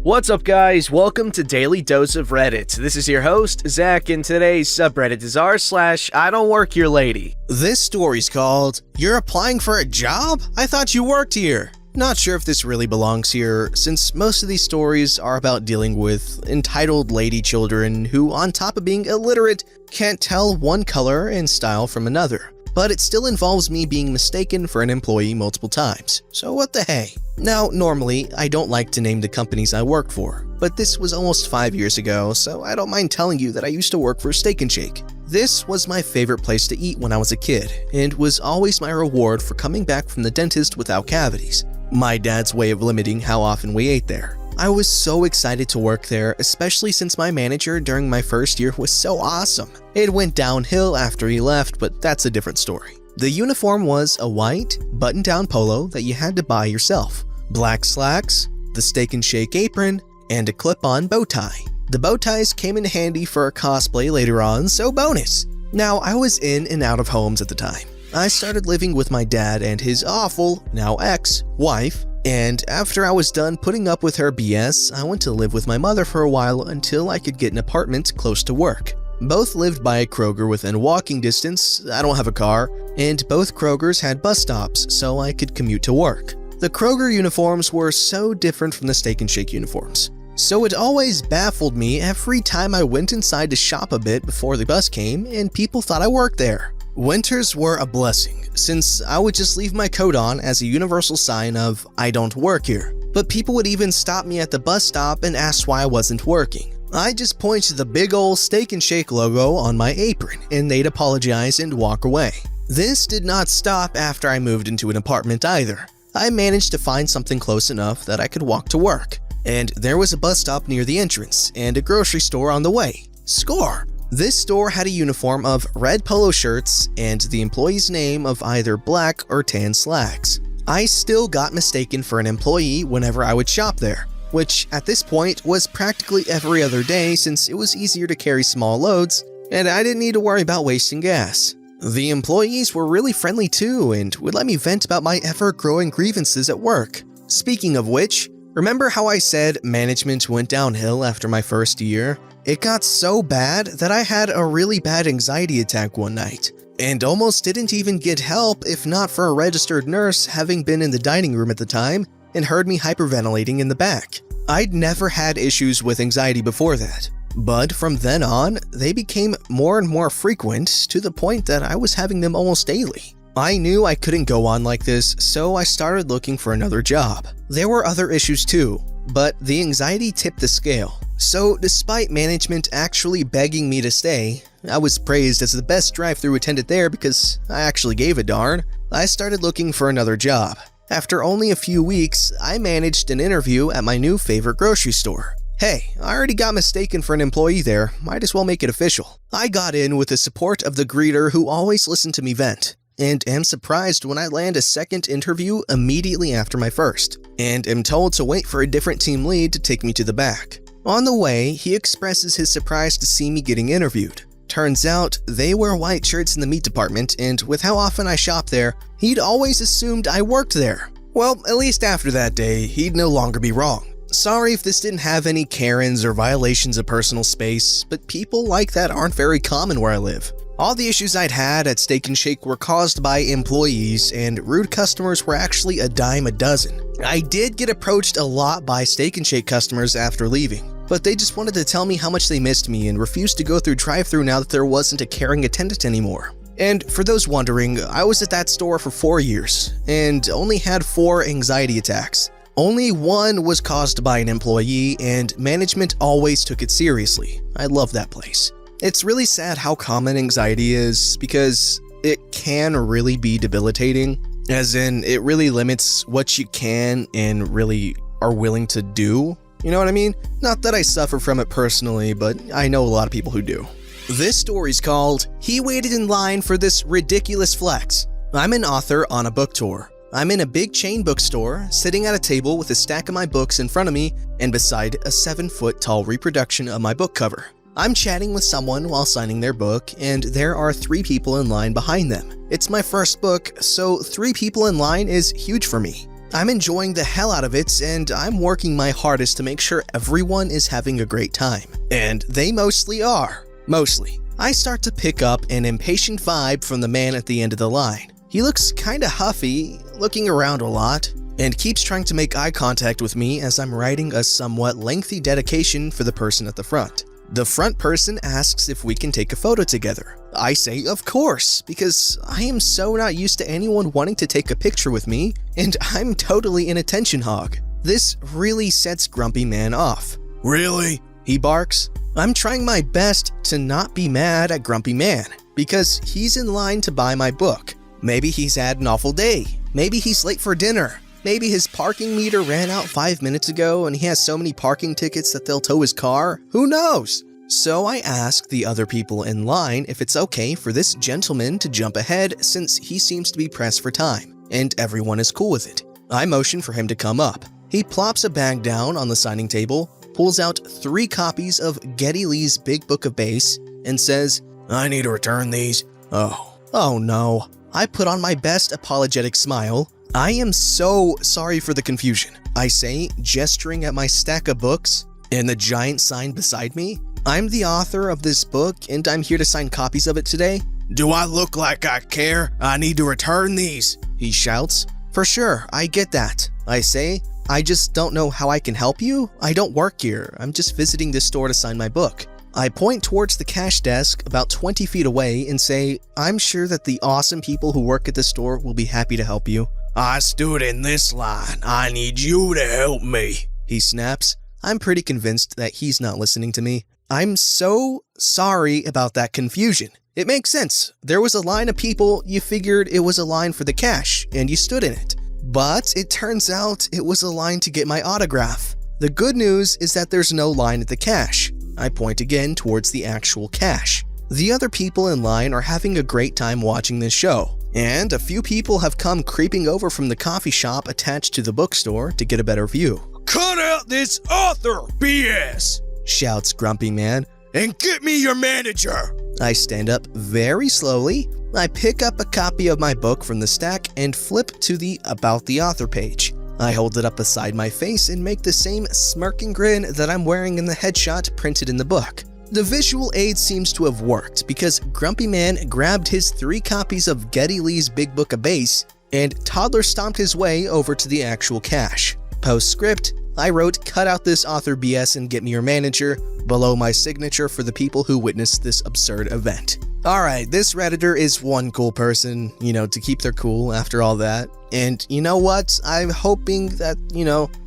What's up, guys? Welcome to Daily Dose of Reddit. This is your host, Zach, and today's subreddit is r/IDontWorkHereLady. This story's called, "You're applying for a job? I thought you worked here." Not sure if this really belongs here, since most of these stories are about dealing with entitled lady children who, on top of being illiterate, can't tell one color and style from another. But it still involves me being mistaken for an employee multiple times, so what the hey. Now, normally, I don't like to name the companies I work for, but this was almost 5 years ago, so I don't mind telling you that I used to work for Steak 'n Shake. This was my favorite place to eat when I was a kid, and was always my reward for coming back from the dentist without cavities. My dad's way of limiting how often we ate there. I was so excited to work there, especially since my manager during my first year was so awesome. It went downhill after he left, but that's a different story. The uniform was a white, button-down polo that you had to buy yourself, black slacks, the Steak 'n Shake apron, and a clip-on bow tie. The bow ties came in handy for a cosplay later on, so bonus! Now, I was in and out of homes at the time. I started living with my dad and his awful, now ex-wife, and after I was done putting up with her BS, I went to live with my mother for a while until I could get an apartment close to work. Both lived by a Kroger within walking distance. I don't have a car, and both Krogers had bus stops, so I could commute to work. The Kroger uniforms were so different from the Steak 'n Shake uniforms, so it always baffled me every time I went inside to shop a bit before the bus came and people thought I worked there. Winters were a blessing, since I would just leave my coat on as a universal sign of "I don't work here." But people would even stop me at the bus stop and ask why I wasn't working. I just point to the big ol' Steak 'n Shake logo on my apron, and they'd apologize and walk away. This did not stop after I moved into an apartment either. I managed to find something close enough that I could walk to work, and there was a bus stop near the entrance and a grocery store on the way. Score! This store had a uniform of red polo shirts and the employee's name of either black or tan slacks. I still got mistaken for an employee whenever I would shop there, which at this point was practically every other day since it was easier to carry small loads and I didn't need to worry about wasting gas. The employees were really friendly too and would let me vent about my ever-growing grievances at work. Speaking of which, remember how I said management went downhill after my first year? It got so bad that I had a really bad anxiety attack one night, and almost didn't even get help if not for a registered nurse having been in the dining room at the time and heard me hyperventilating in the back. I'd never had issues with anxiety before that, but from then on, they became more and more frequent to the point that I was having them almost daily. I knew I couldn't go on like this, so I started looking for another job. There were other issues too, but the anxiety tipped the scale. So despite management actually begging me to stay, I was praised as the best drive-thru attendant there because I actually gave a darn. I started looking for another job. After only a few weeks, I managed an interview at my new favorite grocery store. Hey, I already got mistaken for an employee there, might as well make it official. I got in with the support of the greeter who always listened to me vent, and am surprised when I land a second interview immediately after my first, and am told to wait for a different team lead to take me to the back. On the way, he expresses his surprise to see me getting interviewed. Turns out, they wear white shirts in the meat department, and with how often I shop there, he'd always assumed I worked there. Well, at least after that day, he'd no longer be wrong. Sorry if this didn't have any Karens or violations of personal space, but people like that aren't very common where I live. All the issues I'd had at Steak 'n Shake were caused by employees, and rude customers were actually a dime a dozen. I did get approached a lot by Steak 'n Shake customers after leaving, but they just wanted to tell me how much they missed me and refused to go through drive-thru now that there wasn't a caring attendant anymore. And for those wondering, I was at that store for 4 years, and only had 4 anxiety attacks. Only one was caused by an employee, and management always took it seriously. I love that place. It's really sad how common anxiety is because it can really be debilitating, as in it really limits what you can and really are willing to do. You know what I mean? Not that I suffer from it personally, but I know a lot of people who do. This story's called, "He Waited in Line for This Ridiculous Flex." I'm an author on a book tour. I'm in a big chain bookstore, sitting at a table with a stack of my books in front of me and beside a 7-foot tall reproduction of my book cover. I'm chatting with someone while signing their book, and there are 3 people in line behind them. It's my first book, so 3 people in line is huge for me. I'm enjoying the hell out of it, and I'm working my hardest to make sure everyone is having a great time. And they mostly are. Mostly. I start to pick up an impatient vibe from the man at the end of the line. He looks kinda huffy, looking around a lot, and keeps trying to make eye contact with me as I'm writing a somewhat lengthy dedication for the person at the front. The front person asks if we can take a photo together. I say of course, because I am so not used to anyone wanting to take a picture with me, and I'm totally an attention hog. This really sets Grumpy Man off. "Really?" he barks. I'm trying my best to not be mad at Grumpy Man, because he's in line to buy my book. Maybe he's had an awful day. Maybe he's late for dinner. Maybe his parking meter ran out 5 minutes ago and he has so many parking tickets that they'll tow his car. Who knows? So I ask the other people in line if it's okay for this gentleman to jump ahead since he seems to be pressed for time, and everyone is cool with it. I motion for him to come up. He plops a bag down on the signing table, pulls out 3 copies of Geddy Lee's Big Book of Bass, and says, "I need to return these." Oh no. I put on my best apologetic smile. "I am so sorry for the confusion," I say, gesturing at my stack of books and the giant sign beside me. "I'm the author of this book, and I'm here to sign copies of it today." "Do I look like I care? I need to return these," he shouts. "For sure, I get that," I say. "I just don't know how I can help you. I don't work here. I'm just visiting this store to sign my book." I point towards the cash desk about 20 feet away and say, "I'm sure that the awesome people who work at the store will be happy to help you." "I stood in this line. I need you to help me," he snaps. I'm pretty convinced that he's not listening to me. I'm so sorry about that confusion. It makes sense. There was a line of people, you figured it was a line for the cash, and you stood in it. But it turns out it was a line to get my autograph. The good news is that there's no line at the cash. I point again towards the actual cash. The other people in line are having a great time watching this show, and a few people have come creeping over from the coffee shop attached to the bookstore to get a better view. "Cut out this author BS!" shouts Grumpy Man, "and get me your manager!" I stand up very slowly. I pick up a copy of my book from the stack and flip to the About the Author page. I hold it up beside my face and make the same smirking grin that I'm wearing in the headshot printed in the book. The visual aid seems to have worked because Grumpy Man grabbed his 3 copies of Geddy Lee's Big Book of Bass and toddler stomped his way over to the actual cash. Postscript, I wrote, "Cut out this author BS and get me your manager," below my signature for the people who witnessed this absurd event. Alright, this Redditor is one cool person, to keep their cool after all that. And you know what? I'm hoping that,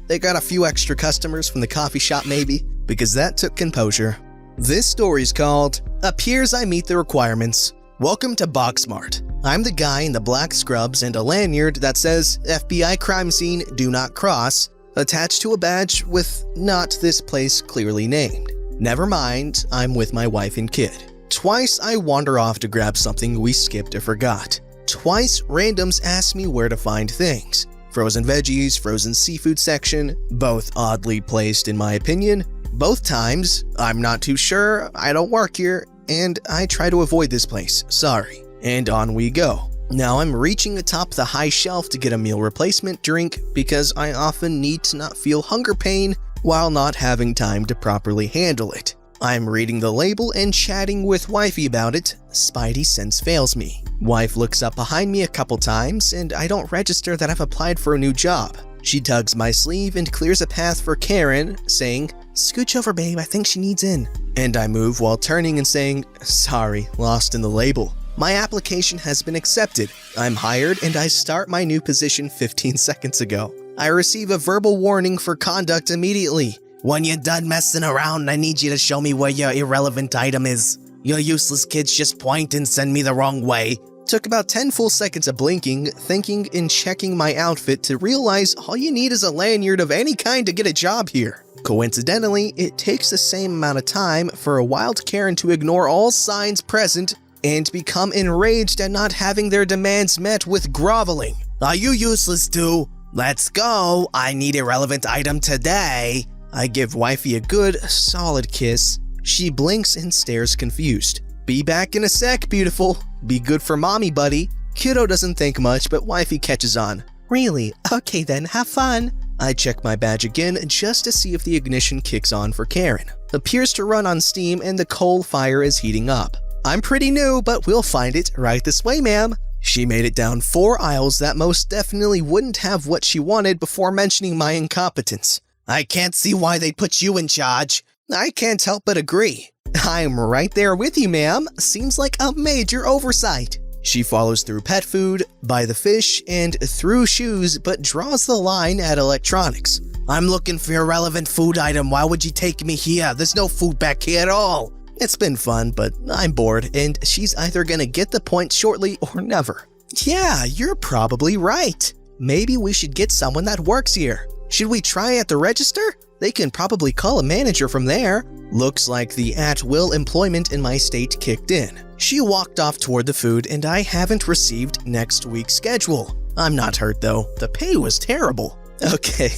they got a few extra customers from the coffee shop maybe, because that took composure. This story's called, "Appears I Meet the Requirements." Welcome to BoxMart. I'm the guy in the black scrubs and a lanyard that says, "FBI crime scene, do not cross," attached to a badge with "not this place" clearly named. Never mind, I'm with my wife and kid. Twice I wander off to grab something we skipped or forgot. Twice randoms ask me where to find things. Frozen veggies, frozen seafood section, both oddly placed in my opinion. Both times, "I'm not too sure, I don't work here, and I try to avoid this place, sorry." And on we go. Now I'm reaching atop the high shelf to get a meal replacement drink because I often need to not feel hunger pain while not having time to properly handle it. I'm reading the label and chatting with wifey about it. Spidey sense fails me. Wife looks up behind me a couple times and I don't register that I've applied for a new job. She tugs my sleeve and clears a path for Karen, saying, "Scooch over babe, I think she needs in." And I move while turning and saying, "Sorry, lost in the label. My application has been accepted. I'm hired and I start my new position 15 seconds ago. I receive a verbal warning for conduct immediately. When you're done messing around, I need you to show me where your irrelevant item is. Your useless kids just point and send me the wrong way." Took about 10 full seconds of blinking, thinking, and checking my outfit to realize all you need is a lanyard of any kind to get a job here. Coincidentally, it takes the same amount of time for a wild Karen to ignore all signs present and become enraged at not having their demands met with groveling. "Are you useless too? Let's go. I need a relevant item today." I give wifey a good, solid kiss. She blinks and stares confused. "Be back in a sec, beautiful. Be good for mommy, buddy." Kiddo doesn't think much, but wifey catches on. Really? Okay then, have fun. I check my badge again just to see if the ignition kicks on for Karen. Appears to run on steam and the coal fire is heating up. I'm pretty new, but we'll find it right this way, ma'am. She made it down 4 aisles that most definitely wouldn't have what she wanted before mentioning my incompetence. I can't see why they'd put you in charge. I can't help but agree. I'm right there with you, ma'am. Seems like a major oversight. She follows through pet food, by the fish, and through shoes, but draws the line at electronics. I'm looking for a relevant food item. Why would you take me here? There's no food back here at all. It's been fun, but I'm bored, and she's either gonna get the point shortly or never. Yeah, you're probably right. Maybe we should get someone that works here. Should we try at the register? They can probably call a manager from there. Looks like the at-will employment in my state kicked in. She walked off toward the food, and I haven't received next week's schedule. I'm not hurt though. The pay was terrible. Okay,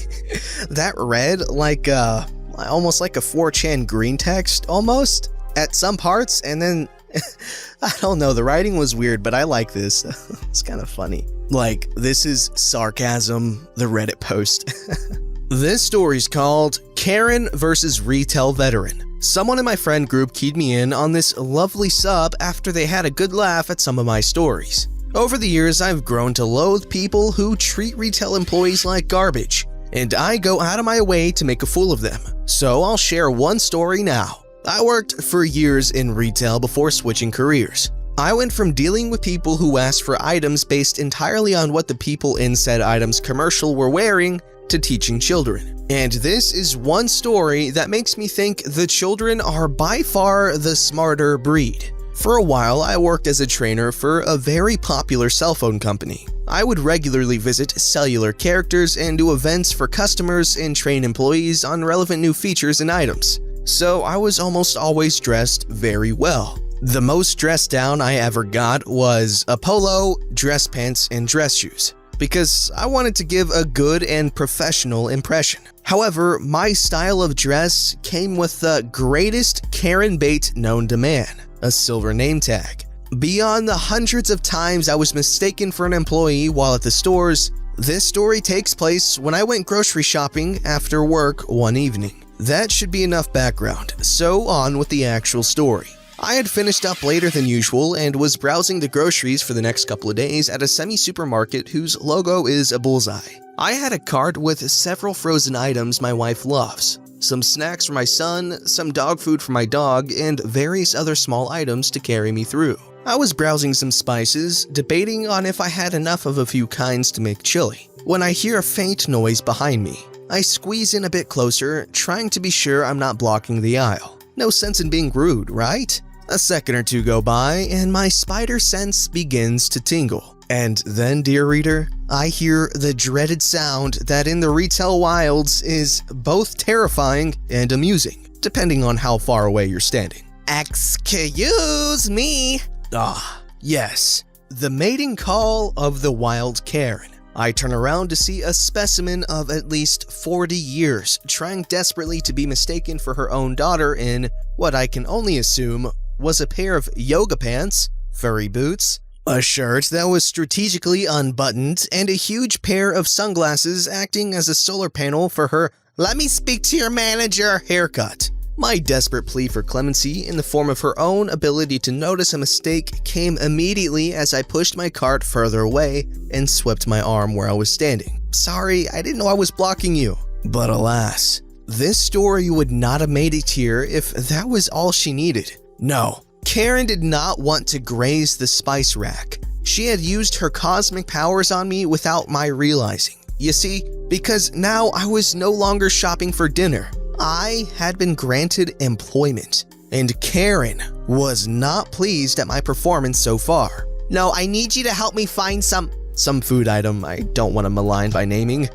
that read like almost like a 4chan green text almost at some parts, and then I don't know, the writing was weird, but I like this. It's kind of funny. Like, this is sarcasm, the Reddit post. This story's called Karen vs. Retail Veteran. Someone in my friend group keyed me in on this lovely sub after they had a good laugh at some of my stories. Over the years, I've grown to loathe people who treat retail employees like garbage, and I go out of my way to make a fool of them. So I'll share one story now. I worked for years in retail before switching careers. I went from dealing with people who asked for items based entirely on what the people in said items commercial were wearing to teaching children. And this is one story that makes me think the children are by far the smarter breed. For a while, I worked as a trainer for a very popular cell phone company. I would regularly visit cellular characters and do events for customers and train employees on relevant new features and items. So I was almost always dressed very well. The most dressed down I ever got was a polo, dress pants, and dress shoes, because I wanted to give a good and professional impression. However, my style of dress came with the greatest Karen bait known to man, a silver name tag. Beyond the hundreds of times I was mistaken for an employee while at the stores, this story takes place when I went grocery shopping after work one evening. That should be enough background, so on with the actual story. I had finished up later than usual and was browsing the groceries for the next couple of days at a semi-supermarket whose logo is a bullseye. I had a cart with several frozen items my wife loves, some snacks for my son, some dog food for my dog, and various other small items to carry me through. I was browsing some spices, debating on if I had enough of a few kinds to make chili, when I hear a faint noise behind me. I squeeze in a bit closer, trying to be sure I'm not blocking the aisle. No sense in being rude, right? A second or two go by, and my spider sense begins to tingle. And then, dear reader, I hear the dreaded sound that in the retail wilds is both terrifying and amusing, depending on how far away you're standing. Excuse me. Ah, yes, the mating call of the wild Karen. I turn around to see a specimen of at least 40 years, trying desperately to be mistaken for her own daughter in what I can only assume was a pair of yoga pants, furry boots, a shirt that was strategically unbuttoned, and a huge pair of sunglasses acting as a solar panel for her "let me speak to your manager" haircut. My desperate plea for clemency in the form of her own ability to notice a mistake came immediately as I pushed my cart further away and swept my arm where I was standing. Sorry, I didn't know I was blocking you. But alas, this story would not have made it here if that was all she needed. No, Karen did not want to graze the spice rack. She had used her cosmic powers on me without my realizing. You see, because now I was no longer shopping for dinner. I had been granted employment, and Karen was not pleased at my performance so far. No, I need you to help me find some food item I don't want to malign by naming.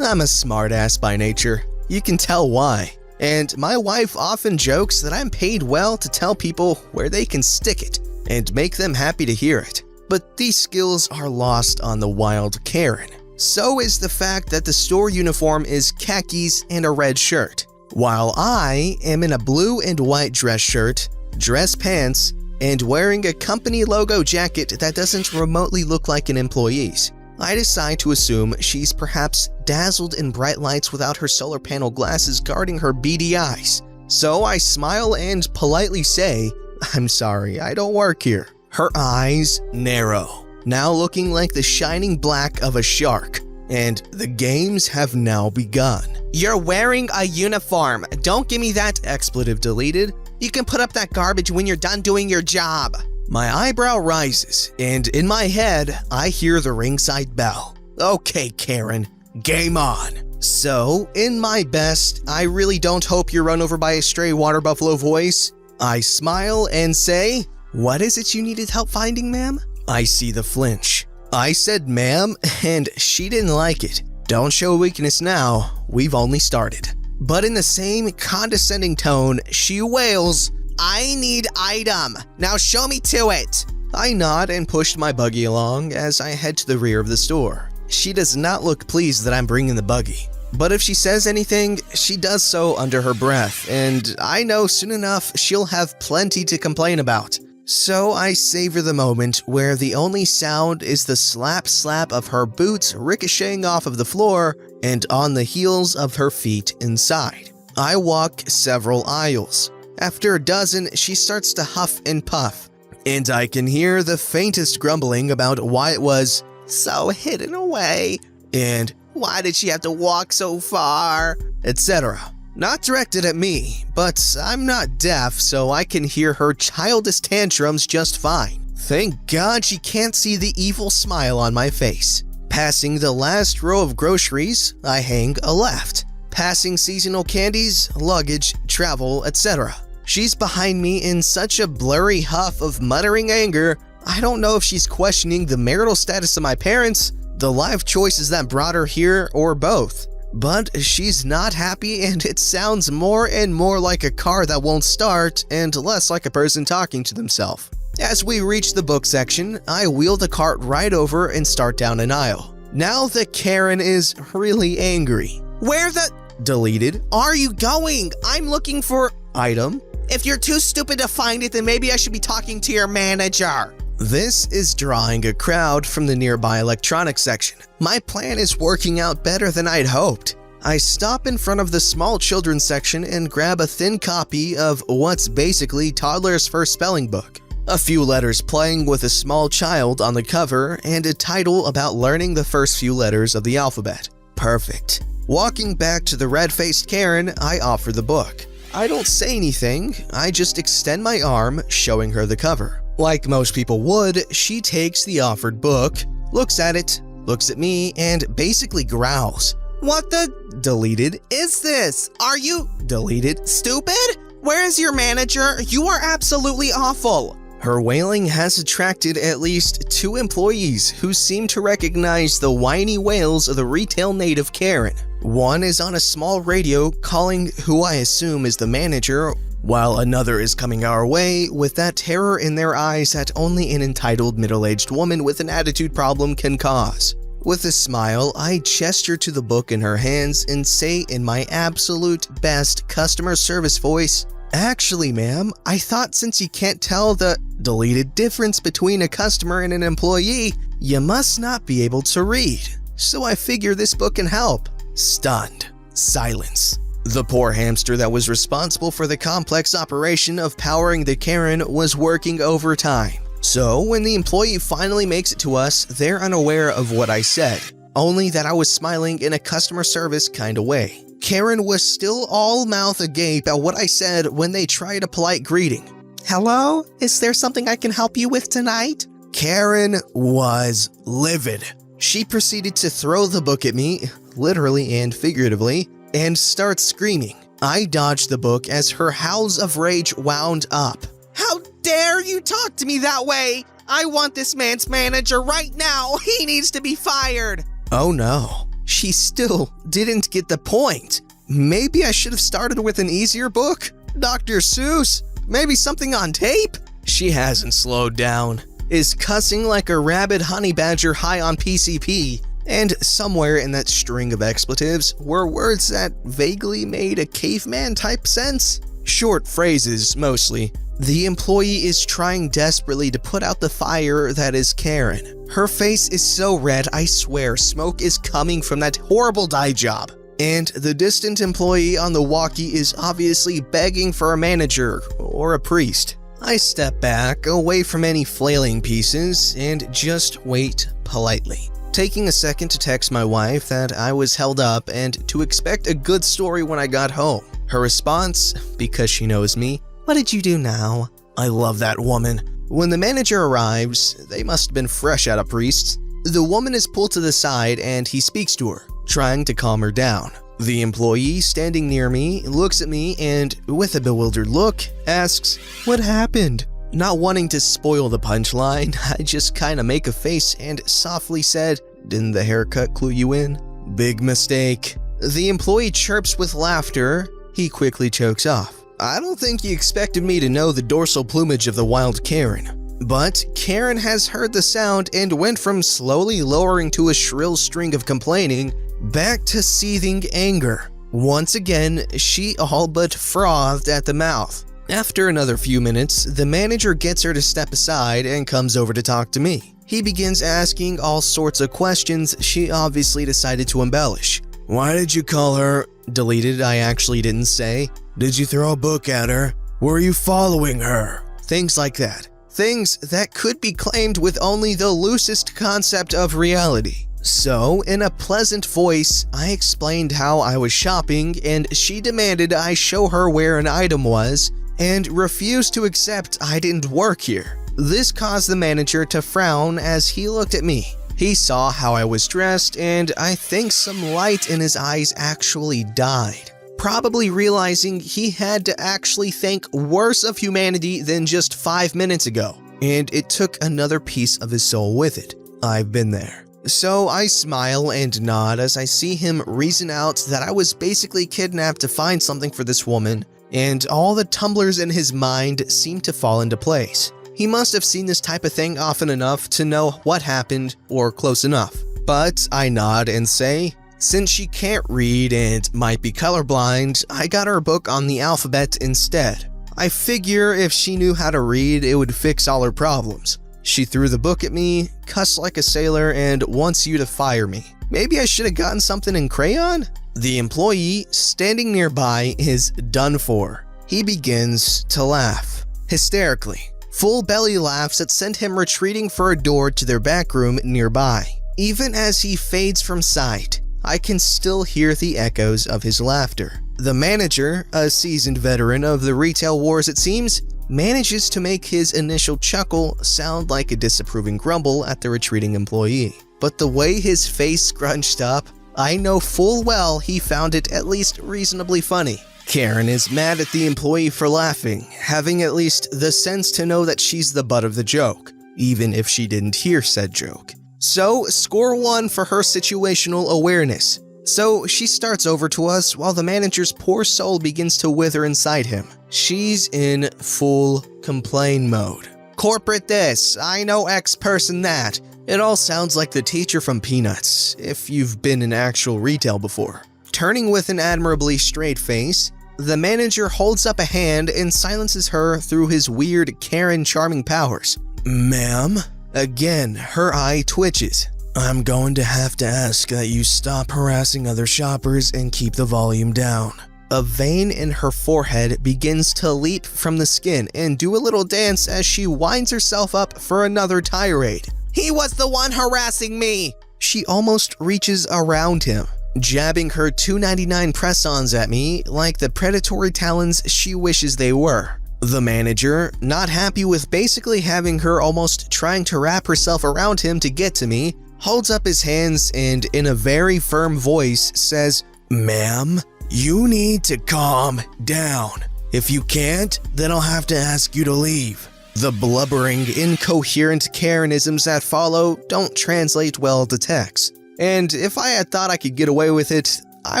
I'm a smartass by nature. You can tell why. And my wife often jokes that I'm paid well to tell people where they can stick it and make them happy to hear it. But these skills are lost on the wild Karen. So is the fact that the store uniform is khakis and a red shirt, while I am in a blue and white dress shirt, dress pants, and wearing a company logo jacket that doesn't remotely look like an employee's. I decide to assume she's perhaps dazzled in bright lights without her solar panel glasses guarding her beady eyes. So I smile and politely say, "I'm sorry, I don't work here." Her eyes narrow, now looking like the shining black of a shark. And the games have now begun. "You're wearing a uniform. Don't give me that," expletive deleted. "You can put up that garbage when you're done doing your job." My eyebrow rises, and in my head, I hear the ringside bell. "Okay, Karen, game on." So, in my best, I really don't hope you're run over by a stray water buffalo voice, I smile and say, "What is it you needed help finding, ma'am?" I see the flinch. I said ma'am, and she didn't like it. Don't show weakness now, we've only started. But in the same condescending tone, she wails, "I need item. Now show me to it." I nod and push my buggy along as I head to the rear of the store. She does not look pleased that I'm bringing the buggy. But if she says anything, she does so under her breath, and I know soon enough she'll have plenty to complain about. So I savor the moment where the only sound is the slap-slap of her boots ricocheting off of the floor and on the heels of her feet inside. I walk several aisles. After a dozen, she starts to huff and puff, and I can hear the faintest grumbling about why it was so hidden away, and why did she have to walk so far, etc. Not directed at me, but I'm not deaf, so I can hear her childish tantrums just fine. Thank God she can't see the evil smile on my face. Passing the last row of groceries, I hang a left. Passing seasonal candies, luggage, travel, etc. She's behind me in such a blurry huff of muttering anger, I don't know if she's questioning the marital status of my parents, the life choices that brought her here, or both. But she's not happy, and it sounds more and more like a car that won't start and less like a person talking to themselves. As we reach the book section, I wheel the cart right over and start down an aisle. Now that Karen is really angry. "Where the deleted are you going? I'm looking for item. If you're too stupid to find it, then maybe I should be talking to your manager." This is drawing a crowd from the nearby electronics section. My plan is working out better than I'd hoped. I stop in front of the small children's section and grab a thin copy of what's basically toddler's first spelling book. A few letters playing with a small child on the cover and a title about learning the first few letters of the alphabet. Perfect. Walking back to the red-faced Karen, I offer the book. I don't say anything, I just extend my arm, showing her the cover. Like most people would, she takes the offered book, looks at it, looks at me, and basically growls. "What the deleted is this? Are you deleted stupid? Where is your manager? You are absolutely awful." Her wailing has attracted at least 2 employees who seem to recognize the whiny wails of the retail native Karen. One is on a small radio calling who I assume is the manager, while another is coming our way with that terror in their eyes that only an entitled middle-aged woman with an attitude problem can cause. With a smile, I gesture to the book in her hands and say in my absolute best customer service voice, "Actually, ma'am, I thought since you can't tell the deleted difference between a customer and an employee, you must not be able to read. So I figure this book can help." Stunned. Silence. The poor hamster that was responsible for the complex operation of powering the Karen was working overtime. So when the employee finally makes it to us, they're unaware of what I said, only that I was smiling in a customer service kind of way. Karen was still all mouth agape at what I said when they tried a polite greeting. "Hello? Is there something I can help you with tonight?" Karen was livid. She proceeded to throw the book at me, literally and figuratively, and start screaming. I dodged the book as her howls of rage wound up. "How dare you talk to me that way? I want this man's manager right now. He needs to be fired." Oh no, she still didn't get the point. Maybe I should have started with an easier book? Dr. Seuss? Maybe something on tape? She hasn't slowed down, is cussing like a rabid honey badger high on PCP, and somewhere in that string of expletives were words that vaguely made a caveman type sense. Short phrases, mostly, The employee is trying desperately to put out the fire that is Karen. Her face is so red, I swear smoke is coming from that horrible dye job. And the distant employee on the walkie is obviously begging for a manager or a priest. I step back, away from any flailing pieces, and just wait politely, taking a second to text my wife that I was held up and to expect a good story when I got home. Her response, because she knows me, "What did you do now?" I love that woman. When the manager arrives, they must have been fresh out of priests. The woman is pulled to the side and he speaks to her, trying to calm her down. The employee standing near me looks at me and, with a bewildered look, asks, "What happened?" Not wanting to spoil the punchline, I just kinda make a face and softly said, "Didn't the haircut clue you in?" Big mistake. The employee chirps with laughter. He quickly chokes off. I don't think he expected me to know the dorsal plumage of the wild Karen. But Karen has heard the sound and went from slowly lowering to a shrill string of complaining back to seething anger. Once again, she all but frothed at the mouth. After another few minutes, the manager gets her to step aside and comes over to talk to me. He begins asking all sorts of questions she obviously decided to embellish. "Why did you call her?" Deleted, I actually didn't say. "Did you throw a book at her? Were you following her?" Things like that. Things that could be claimed with only the loosest concept of reality. So, in a pleasant voice, I explained how I was shopping and she demanded I show her where an item was and refused to accept I didn't work here. This caused the manager to frown as he looked at me. He saw how I was dressed and I think some light in his eyes actually died. Probably realizing he had to actually think worse of humanity than just 5 minutes ago. And it took another piece of his soul with it. I've been there. So I smile and nod as I see him reason out that I was basically kidnapped to find something for this woman, and all the tumblers in his mind seem to fall into place. He must have seen this type of thing often enough to know what happened, or close enough. But I nod and say, since she can't read and might be colorblind, I got her a book on the alphabet instead. I figure if she knew how to read, it would fix all her problems. She threw the book at me, cussed like a sailor, and wants you to fire me. Maybe I should have gotten something in crayon? The employee, standing nearby, is done for. He begins to laugh, hysterically. Full belly laughs that send him retreating for a door to their back room nearby. Even as he fades from sight, I can still hear the echoes of his laughter. The manager, a seasoned veteran of the retail wars it seems, manages to make his initial chuckle sound like a disapproving grumble at the retreating employee. But the way his face scrunched up, I know full well he found it at least reasonably funny. Karen is mad at the employee for laughing, having at least the sense to know that she's the butt of the joke, even if she didn't hear said joke. So, score 1 for her situational awareness. So, she starts over to us while the manager's poor soul begins to wither inside him. She's in full complain mode. Corporate this, I know X person that. It all sounds like the teacher from Peanuts, if you've been in actual retail before. Turning with an admirably straight face, the manager holds up a hand and silences her through his weird Karen charming powers. "Ma'am?" Again, her eye twitches. "I'm going to have to ask that you stop harassing other shoppers and keep the volume down." A vein in her forehead begins to leap from the skin and do a little dance as she winds herself up for another tirade. "He was the one harassing me!" She almost reaches around him, jabbing her $2.99 press-ons at me like the predatory talons she wishes they were. The manager, not happy with basically having her almost trying to wrap herself around him to get to me, holds up his hands and in a very firm voice says, "Ma'am, you need to calm down. If you can't, then I'll have to ask you to leave." The blubbering, incoherent Karenisms that follow don't translate well to text. And if I had thought I could get away with it, I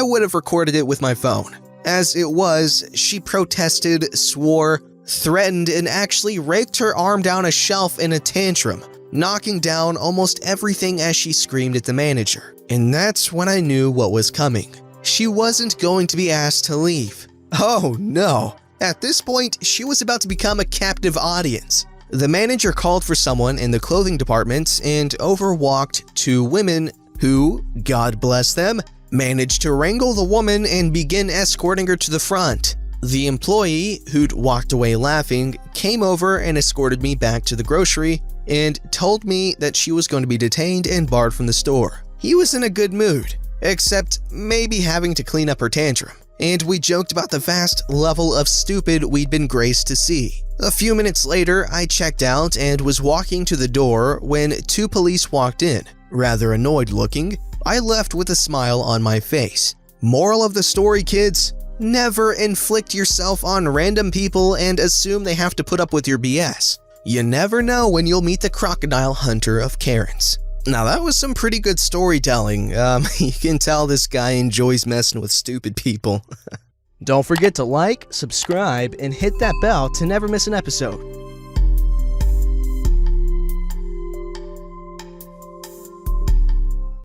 would have recorded it with my phone. As it was, she protested, swore, threatened, and actually raked her arm down a shelf in a tantrum, knocking down almost everything as she screamed at the manager. And that's when I knew what was coming. She wasn't going to be asked to leave. Oh no, At this point, she was about to become a captive audience. The manager called for someone in the clothing department and overwalked two women who, God bless them, managed to wrangle the woman and begin escorting her to the front. The employee, who'd walked away laughing, came over and escorted me back to the grocery and told me that she was going to be detained and barred from the store. He was in a good mood, except maybe having to clean up her tantrum, and we joked about the vast level of stupid we'd been graced to see. A few minutes later, I checked out and was walking to the door when two police walked in. Rather annoyed looking, I left with a smile on my face. Moral of the story, kids: never inflict yourself on random people and assume they have to put up with your BS. You never know when you'll meet the crocodile hunter of Karens. Now that was some pretty good storytelling. You can tell this guy enjoys messing with stupid people. Don't forget to like, subscribe, and hit that bell to never miss an episode.